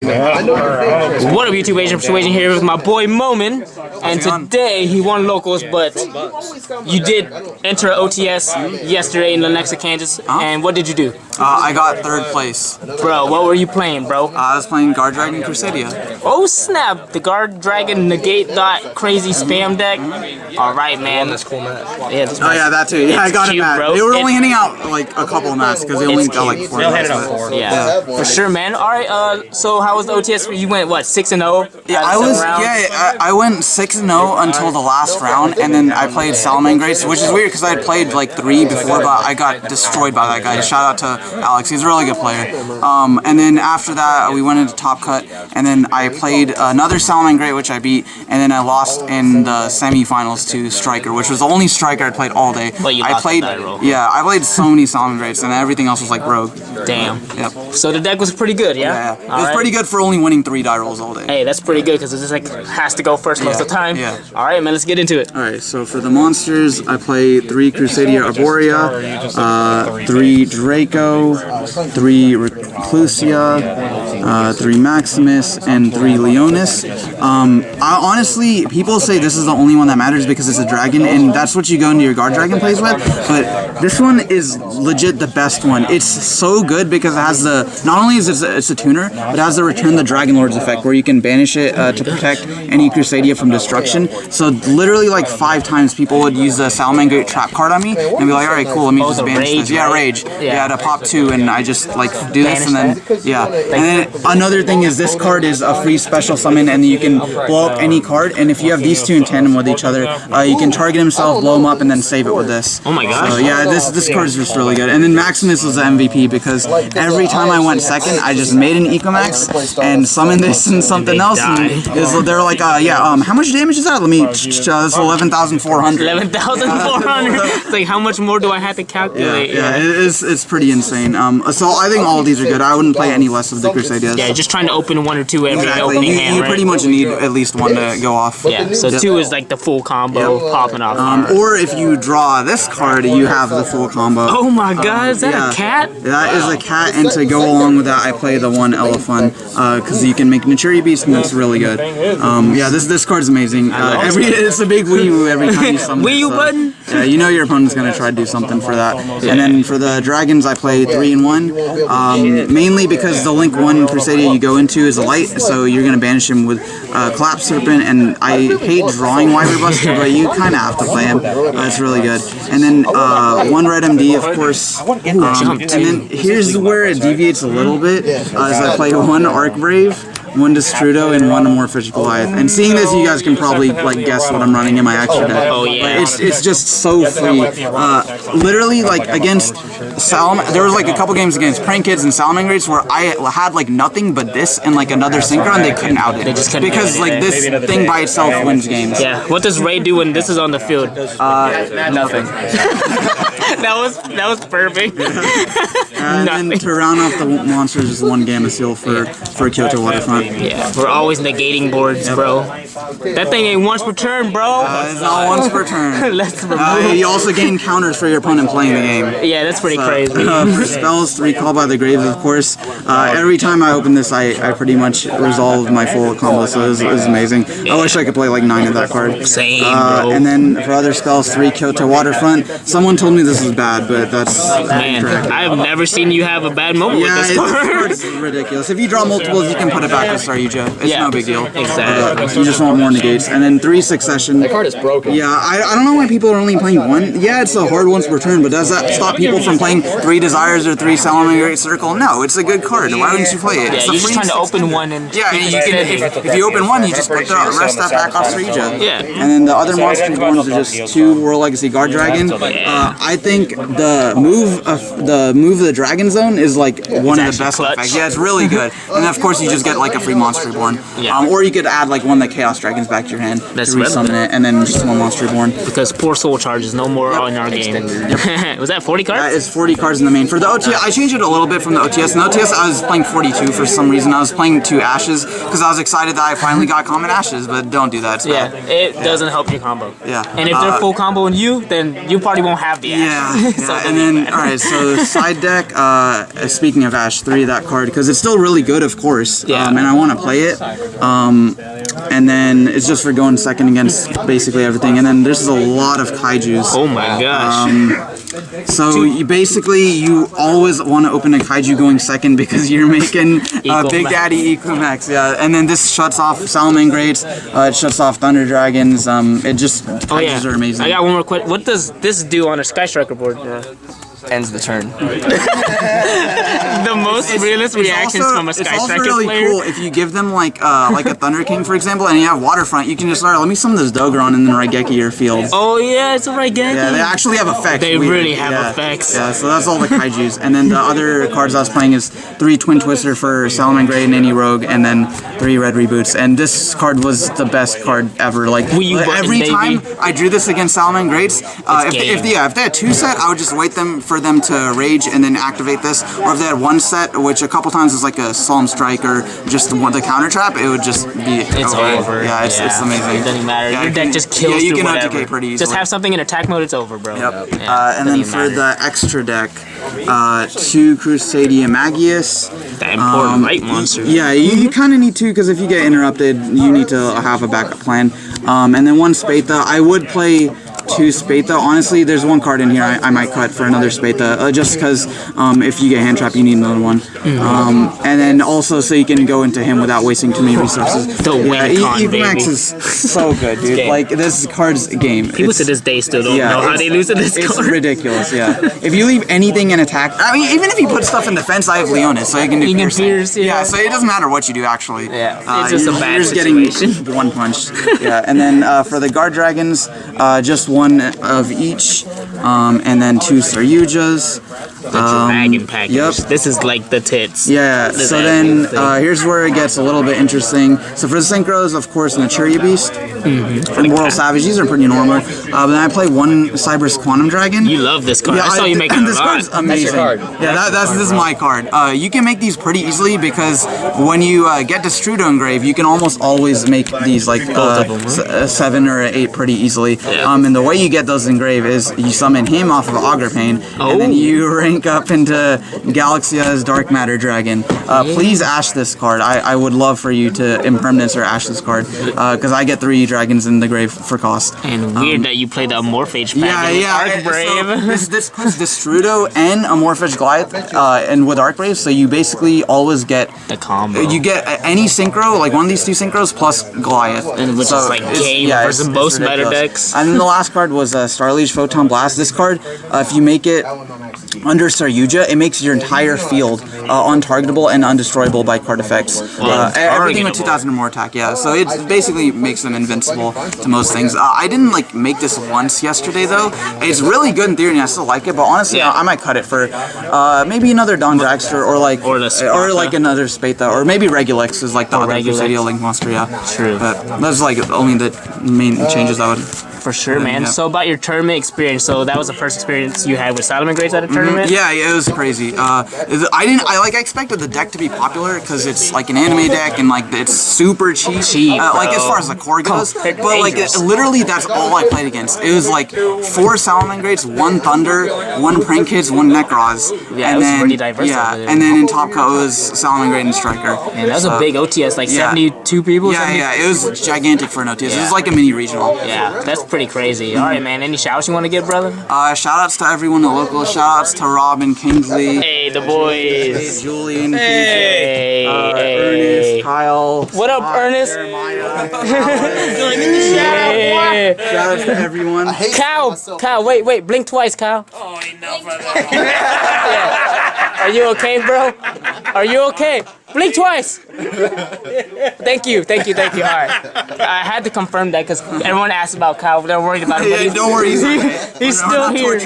What up, YouTube Agent Persuasion here with my boy Momin, and today he won locals, but you did enter OTS yesterday in Lenexa, Kansas, and what did you do? I got 3rd place. Bro, what were you playing, bro? I was playing Guardragon Crusadia. Oh snap, the Guardragon negate dot crazy spam deck. Alright, man. That's cool, man. Yeah, oh yeah, that too. Yeah, I got it, man. They were only handing out like a couple of mats because they only got like 4 They'll mats. hand it out 4. Yeah, for sure, man. Alright, so how was the OTS? You went, what, 6-0? Yeah, I went 6-0 until the last round, and then I played Salamangreats, which is weird because I had played like 3 before, but I got destroyed by that guy. Shout out to Alex, he's a really good player. And then after that, we went into Top Cut, and then I played another Salamangreat, which I beat, and then I lost in the semifinals to Striker, which was the only Striker I played all day. But you I played, I played so many Salamangreats, and everything else was like rogue. Damn. Yep. So the deck was pretty good, yeah? Yeah, it was pretty good for only winning 3 die rolls all day. Hey, that's pretty good because it just like has to go first most of the time. Yeah. All right, man, let's get into it. All right, so for the monsters, I play 3 Crusadia Arborea, 3 Draco, 3 Reclusia, 3 Maximus, and 3 Leonis. Honestly, people say this is the only one that matters because it's a dragon, and that's what you go into your Guardragon plays with, but this one is legit the best one. It's so good because it has the, not only is it's a tuner, but it has the Return the Dragon Lords effect where you can banish it to protect any Crusadia from destruction. So literally like 5 times people would use the Salamangreat trap card on me and be like, alright, cool, let me just banish this. Yeah, Rage. Yeah, to pop 2, and I just like do this, and then, yeah. And then another thing is this card is a free special summon, and you can blow up any card, and if you have these 2 in tandem with each other, you can target himself, blow him up, and then save it with this. Oh my gosh. So yeah, this card is just really good. And then Maximus was the MVP because every time I went second, I just made an Ecomax and summoned this and something else, and they're like, how much damage is that? Let me, that's 11,400. 11,400? It's like, how much more do I have to calculate? Yeah, it's pretty insane. So I think all of these are good. I wouldn't play any less of the Crusadias. Yeah, just trying to open 1 or 2 every opening hand, you pretty much need at least 1 to go off. Yeah, so 2 is like the full combo popping off. Or if you draw this card, you have the full combo. Oh my god, is that a cat? That is a cat, and to go along with that, I play the 1 Elephant, because you can make Maturity Beast, and it's really good. Yeah, this card's amazing. It's a big Wii U every time you summon Wii U button? Yeah, you know your opponent's going to try to do something for that. And then for the dragons, I play 3 and 1, mainly because the Link 1 Crusadia you go into is a light, so you're going to banish him with Collapse Serpent, and I hate drawing Wyverbuster, but you kind of have to play him. It's really good. And then 1 red MD, of course. And then here's where it deviates a little bit, as I play 1 Arc Brave, 1 Destrudo, and 1 Amorphic Goliath. And seeing this, you guys can probably like guess what I'm running in my extra deck. Oh yeah. It's just so free. Literally, like against there was like a couple games against Prank Kids and Salamangreats where I had like nothing but this and like another Synchron, they couldn't out it. They just couldn't because like this thing by itself wins games. Yeah. What does Ray do when this is on the field? Nothing. that was perfect. And then to round off the monsters, just 1 Gamma Seal for Kyoto Waterfront. Yeah, we're always negating boards, bro. That thing ain't once per turn, bro. It's not once per turn. Let's remove. You also gain counters for your opponent playing the game. Yeah, that's pretty crazy. For spells, 3 Call by the Graves, of course. Every time I open this, I pretty much resolved my full combo, so it was amazing. I wish I could play like 9 of that card. Same, bro. And then for other spells, 3 Kyoto Waterfront. Someone told me this was bad, but that's correct. I've never seen you have a bad moment with this card. It's ridiculous. If you draw multiples, you can put it back with Star Yugioh. It's no big deal. Exactly. You just want more negates. And then 3 Succession. That card is broken. Yeah, I don't know why people are only playing 1. Yeah, it's a hard once per turn, but does that stop people from playing 3 Desires or 3 Salamangreat Circle? No, it's a good card. Why wouldn't you play it? Yeah, you're just trying to open 1 and... Yeah, and you can, if you open 1, you just put the rest of that back off Star Yugioh. Yeah. And then the other monster ones are just 2 World Legacy Guardragon. I think the move of the Dragon Zone is like one of the best effects. Yeah, it's really good. And then of course you just get like a free Monster Reborn. Or you could add like 1 that Chaos Chaos Dragons back to your hand That's to resummon it, and then just 1 Monster Reborn. Because poor soul charges, no more in our game. Was that 40 cards? That is 40 cards in the main. For the OTS, I changed it a little bit from the OTS. In the OTS, I was playing 42 for some reason. I was playing 2 Ashes because I was excited that I finally got common Ashes, but don't do that. It's bad. It doesn't help your combo. Yeah. And if they're full comboing you, then you probably won't have the Ash. Yeah. And then, alright, so side deck, speaking of Ash 3, that card, because it's still really good, of course, and I want to play it. And then it's just for going second against basically everything. And then there's a lot of kaijus. Oh my gosh. So you always want to open a kaiju going second because you're making Big Daddy Equimax. Yeah. And then this shuts off Salamangreats. It shuts off Thunder Dragons. It just kaijus are amazing. I got one more question. What does this do on a Sky Striker board? Ends the turn. The most realist reactions from a Sky Striker player. It's also really cool if you give them like a Thunder King, for example, and you have Waterfront, you can just let me summon this Dogron and then Raigeki your field. Oh yeah, it's a Raigeki. Yeah, they actually have effects. They really have effects. Yeah, so that's all the kaijus. And then the other cards I was playing is 3 Twin Twister for Salamangreat and any rogue, and then 3 red reboots. And this card was the best card ever. Like every time I drew this against Salamangreats, if they had 2 set, I would just wait for them to rage and then activate this. Or if they had 1 set, which a couple times is like a Solemn Strike or just the counter trap, it would just be over. Yeah, it's amazing. It doesn't matter. Yeah, your deck just kills you can whatever. OTK pretty easily. Just have something in attack mode, it's over, bro. Yep. And then for the extra deck, 2 Crusadia Magius. That important right monster. Yeah, you kind of need to, because if you get interrupted, you need to have a backup plan. And then 1 Spatha. I would play 2 Spatha. Honestly, there's 1 card in here I might cut for another Spatha, just because if you get hand trap, you need another one. And then also so you can go into him without wasting too many resources. Equimax is so good, dude. Like, this card's a game. People to this day still don't know how they lose to this card. It's ridiculous, yeah. If you leave anything in attack, I mean, even if you put stuff in defense, I have Leonis, so you can do pierce. Yeah, so it doesn't matter what you do, actually. Yeah, it's just a bad you're just getting 1 punch. Yeah, and then for the Guard Dragons, just 1 of each, and then 2 Yugiohs. Dragon package. Yep. This is like the tits. Yeah, so then here's where it gets a little bit interesting. So for the Synchros, of course, Naturia Beast and Moral Savage, these are pretty normal. But then I play 1 Cyber's Quantum Dragon. You love this card. I saw you make it this card's amazing. Yeah, this is my card. You can make these pretty easily because when you get Destrudo engraved, you can almost always make these like 7 or 8 pretty easily. And the way you get those engraved is you summon him off of Agrapane, and then you rank up into Galaxia's Dark Matter Dragon. Please Ash this card. I would love for you to Impermanence or Ash this card, because I get 3 dragons in the grave for cost. And weird that you play the Amorphage pack. Arc Brave. So this puts Destrudo and Amorphage Goliath and with Arc Brave, so you basically always get the combo. You get any synchro, like 1 of these 2 synchros plus Goliath. And which is like game versus most meta decks. And then the last card was Starliege Photon Blast. This card, if you make it under Saryuja, it makes your entire field untargetable and undestroyable by card effects. Everything with 2,000 or more attack, yeah. So it basically makes them invincible to most things. I didn't like make this once yesterday though. It's really good in theory and I still like it, but honestly I might cut it for maybe another Dawn Dragster or like another Spatha, or maybe Regulix is like the other Crusadia Link monster, yeah. True. But that's like only the main changes I would... For sure, man. So about your tournament experience, so that was the first experience you had with Salamangreats at a tournament? Yeah, it was crazy. I expected the deck to be popular because it's like an anime deck and like it's super cheap. Like as far as the core goes, but like literally that's all I played against. It was like 4 Salamangreats, 1 Thunder, 1 Prank Kids, 1 Necros. Yeah, and it was pretty diverse. Yeah, and then in top cut it was Salamangreat and Striker. And that was a big OTS, like 72 people. Yeah, it was gigantic for an OTS. It was like a mini regional. Yeah, that's pretty crazy. All right, man. Any shouts you want to give, brother? Shout outs to everyone, the local. Shout outs to Robin, Kingsley. Hey, the boys. Hey, Julian. Hey, Ernest, Kyle. What up, Ernest? Jeremiah. Shout outs to everyone. Kyle, wait. Blink twice, Kyle. Oh, enough of that. Are you okay, bro? Are you okay? Blink twice. Thank you. All right. I had to confirm that because everyone asked about Kyle. They're worried about him. Yeah, don't worry. He's still here.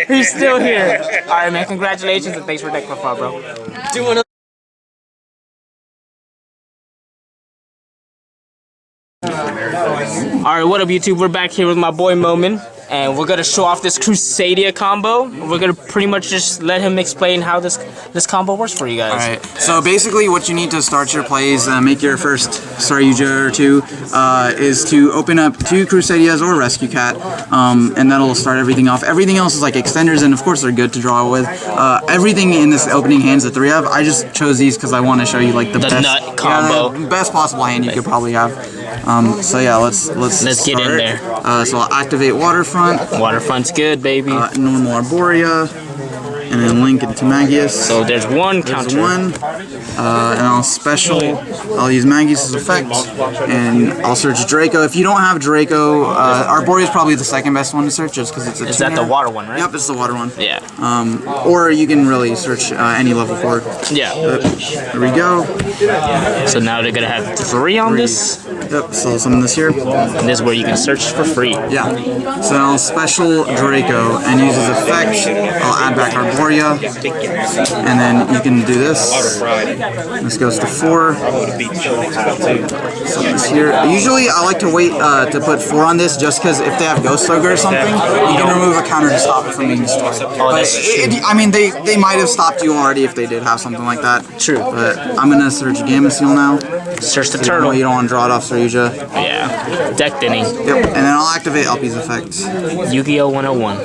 He's still here. All right, man. Congratulations and thanks for decking far, bro. Alright, what up YouTube? We're back here with my boy Momin, and we're gonna show off this Crusadia combo. We're gonna pretty much just let him explain how this combo works for you guys. Alright, so basically what you need to start your plays, make your first Yugioh or two, is to open up 2 Crusadias or Rescue Cat, and that'll start everything off. Everything else is like extenders, and of course they're good to draw with. Everything in this opening hand's the 3 of. I just chose these because I want to show you like the best nut combo. the best possible hand you could probably have. So yeah, let's get in there. So I'll activate Waterfront. Waterfront's good, baby. Normal Arborea, and then link it to Magius. So there's one counter. There's one, and I'll special. I'll use Magius' effect, and I'll search Draco. If you don't have Draco, Arborea is probably the second best one to search, just because it's a. Is that the water one, right? Yep, it's the water one. Yeah. Or you can really search any level 4. Yeah. There we go. So now they're gonna have 3 on this. Yep. So summon this here. And this is where you can search for free. Yeah. So I'll special Draco and use his effect. I'll add back Arborea, and then you can do this. This goes to 4. So this here. Usually I like to wait to put 4 on this, just because if they have Ghost Ogre or something, you can remove a counter to stop it from being destroyed. But I mean, they might have stopped you already if they did have something like that. True. But I'm gonna search Gamma Seal now. Search the turtle. You don't want to draw it off Yugioh. Yeah. Deck thinning. Yep. And then I'll activate LP's effect. Yu-Gi-Oh 101.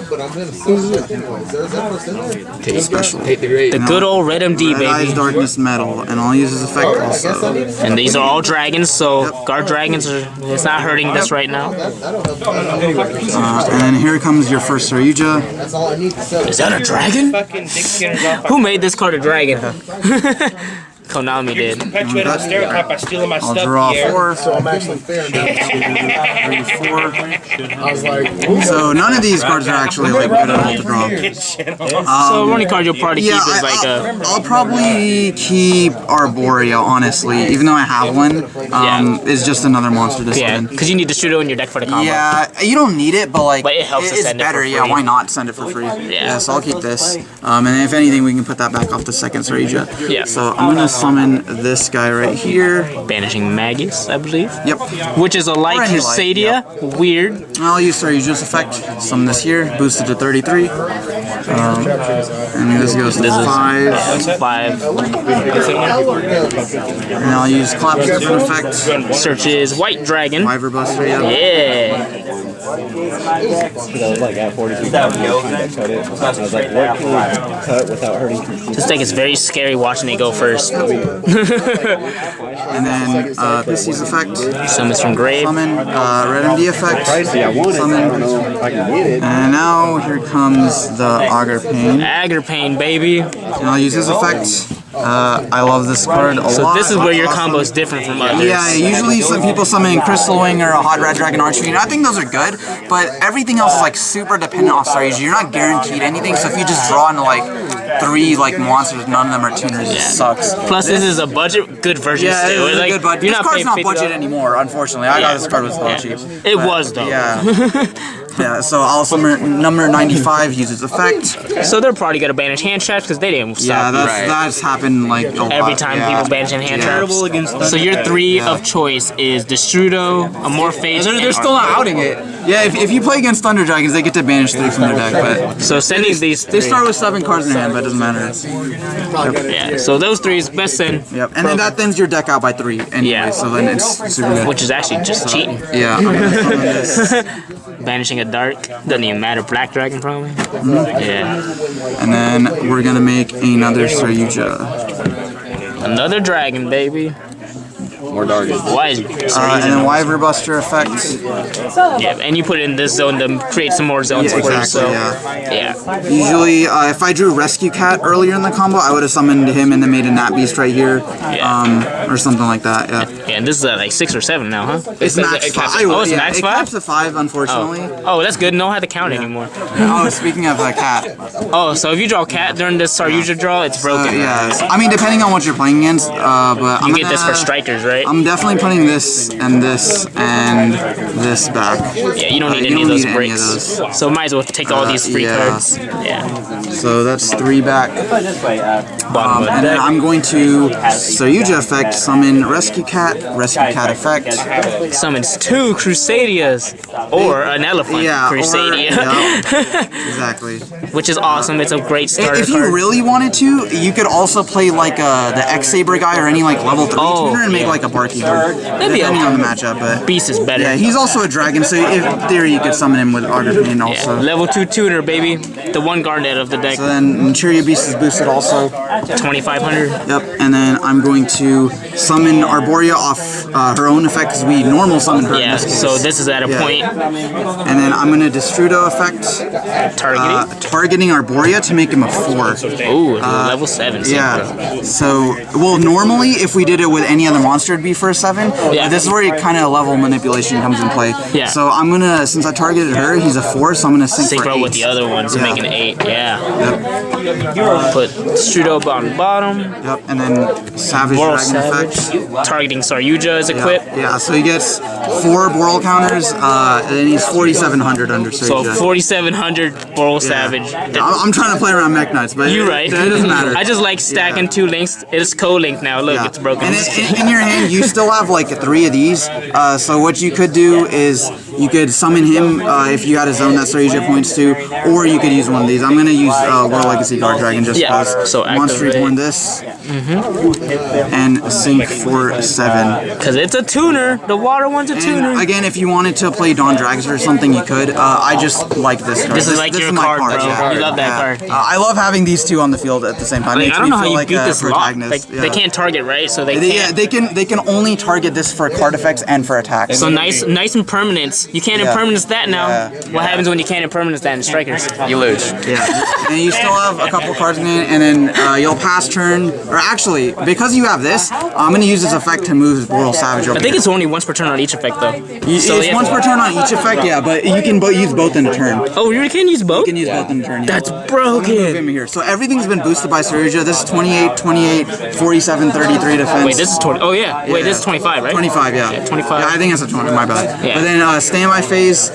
Special. The good old Red MD, Red Eyes baby. Darkness Metal, and I'll use his effect also. And these are all dragons, so guard dragons it's not hurting us right now. And then here comes your first Yugioh. Is that a dragon? Who made this card a dragon? Konami did. Perpetuating the stereotype by stealing my I'll stuff. draw Pierre. 4. So I'm actually fair now. 3, 4. I was like, So none of these cards are actually like good at all to draw. So the only card you'll probably keep is like a... I'll probably keep Arborea, honestly, even though I have one. It's just another monster to Yeah, summon. because you need the pseudo in your deck for the combo. Yeah, you don't need it, but like But it helps to it's send it for better. free. Yeah, why not send it for free? Yeah. So I'll keep this. And if anything, we can put that back off the second Yugioh. Yeah. So I'm gonna summon this guy right here. Banishing Magus, I believe. Yep. Which is a light Or any light, Crusadia. Weird. I'll use Yugioh's effect. Summon this here, boosted to 33. And this goes to 5. 5. And I'll use Clap's different effect. Searches White Dragon. Wyver Buster, yeah. Yeah. I was like at 42. I was like, what can we cut without hurting? This deck is very scary watching it go first. And then Pisces effect. Summons from grave. Summon Red MD effect. See, I want it. I Summon. don't know if I can get it. And now here comes the Augur Pain. Aggerpain, baby. And I'll use his effect. I love this card a lot. So this is where your combo is different from others. Yeah, usually some people summon Crystal Wing or a Hot Red Dragon Archery, and I think those are good, but everything else is like super dependent on Yugioh. You're not guaranteed anything, so if you just draw into like 3 like monsters, none of them are tuners, it sucks. Plus, this is a budget good version Yeah, still. it's a Like, good budget. you're This not card's paying not $50. budget anymore, unfortunately. I got this card with so cheap. It was though. Yeah. Yeah, so I'll summon number 95, use its effect. So they're probably gonna banish hand traps because they didn't stop. Yeah, that's happened like a lot. Every time people banish hand traps. So your 3 of choice is Destrudo, Amorphage, They're still not outing it. Yeah, if you play against Thunder Dragons, they get to banish 3 from their deck, but So sending these they 3. start with 7 cards in their hand, but it doesn't matter. Yeah. So those 3 is best send. Yep, and then that thins your deck out by 3 anyway, Yeah. so then it's super good. Which is actually just cheating. Yeah, I'm gonna summon this. Banishing a dark doesn't even matter. Black dragon probably. Yeah. And then we're gonna make another Yugioh. Another dragon, baby. More darkness. Why is And then Wyver Buster effect. Yeah, and you put it in this zone to create some more zones Yeah, for exactly, yourself. Yeah. Usually, if I drew Rescue Cat earlier in the combo, I would have summoned him and then made a Nat Beast right here, or something like that. Yeah. Yeah, and this is like 6 or 7 now, huh? It's max 5. Oh, it's yeah, max it 5? caps to 5, unfortunately. Oh, that's good. No have to count anymore. Oh, speaking of cat. Oh, so if you draw cat during this Yugioh draw, it's broken. Yeah, I mean, depending on what you're playing against, but You get this for strikers, right? right? I'm definitely putting this and this back. Yeah, you don't need You any of those need breaks. So might as well take all these free cards. Yeah. So that's 3 back. Bottom of the And then deck. I'm going to, so Yugioh effect, summon Rescue Cat effect. Summons 2 Crusadias or an elephant Crusadia. Exactly. Which is awesome. It's a great starter If you card. really wanted to, you could also play like the X-Saber guy or any like level 3 tuner and make like a Barky Horde. Depending on the matchup, but Beast is better. yeah, he's also a dragon, so in theory you could summon him with Argopane also. Level 2 tuner, baby. The one Garnet of the deck. So then Manchuria Beast is boosted also. 2,500. Yep, and then I'm going to summon Arborea off her own effect because we normal summon her. Yeah, in this case. so this is at a point. And then I'm going to Destrudo effect, targeting Arborea to make him a 4. Ooh, level 7. Yeah, so, well, normally if we did it with any other monster it'd be for a 7, but this is where kind of level manipulation comes in play. Yeah. So I'm going to, since I targeted her, he's a 4, so I'm going to sync for 8. With the other ones to make an 8, Put Strudo on the bottom. Yep, and then Savage Dragon effect. Targeting Yugioh is equipped. Yeah, so he gets 4 Boral counters, and then he's 4,700 under Surge. So 4,700 Boral Savage. I'm trying to play around Mech Knights, but you're right. It doesn't matter. I just like stacking 2 links. It's co-linked now. Look, it's broken. And in your hand, you still have like 3 of these. So what you could do is you could summon him if you had a zone that Surge points to, or you could use one of these. I'm gonna use World Legacy Guardragon just because. So Monster Born this. And sync for 7. Because it's a tuner. The water one's a tuner. Again, if you wanted to play Dawn Drags or something, you could. I just like this card. This is like your card, bro. Yeah. You love that card. I love having these 2 on the field at the same time. Like, I don't know how you beat this lock. Like, they can't target, right? So they can't. They can only target this for card effects and for attacks. So nice impermanence. You can't impermanence that now. What happens when you can't impermanence that in Strikers? You lose. Yeah. And you still have a couple cards in it, and then you'll pass turn. Or actually, because you have this, I'm going to use this effect to move Royal Savage over I think it's only once per turn on each effect, though. It's once per turn on each effect, yeah, but you can use both in a turn. Oh, you can use both? You can use both in a turn, yeah. That's broken. Move him here. So everything's been boosted by Surgia. This is 28, 28, 47, 33 defense. Wait, this is 20. Oh, yeah. Wait, this is 25, right? 25, yeah. 25. Yeah, I think that's a 20, my bad. Yeah. But then standby phase,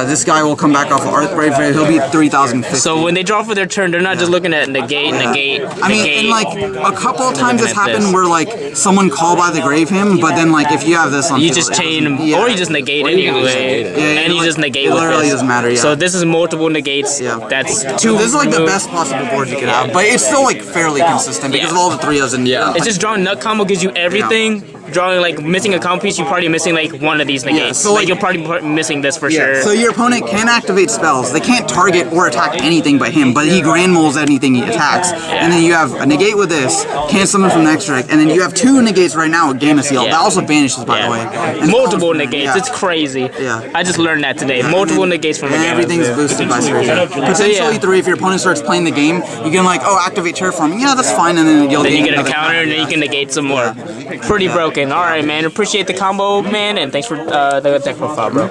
this guy will come back off of Earthbrave phase. He'll be 3,050. So when they draw for their turn, they're not just looking at negate. I mean, and like a couple of times it's happened where like someone call by the grave him, but then like if you have this on you field, just chain him, or you just negate anyway. And you just negate it with literally this. doesn't matter, yeah. So this is multiple negates. Yeah. That's 2. This is like the best possible board you could have, but it's still like fairly consistent because of all the 3Os and It's just drawing nut combo gives you everything. Drawing like missing a combo piece, you're probably missing like one of these negates. So like you're probably missing this for sure. So your opponent can activate spells. They can't target or attack anything but him, but he grand moles anything he attacks. And then you have a negate with this, can't summon from the next strike, and then you have 2 negates right now with Gamma Seal. That also banishes, by the way. And multiple negates. It's crazy. Yeah. I just learned that today. Multiple negates from the game. Everything's boosted by Surgia. Potentially 3 if your opponent starts playing the game, you can like, activate Terraforming. Yeah, that's fine, and then you'll you get a counter, and then you can negate some more. Pretty broken. All right, man. Appreciate the combo, man, and thanks for the deck profile, bro.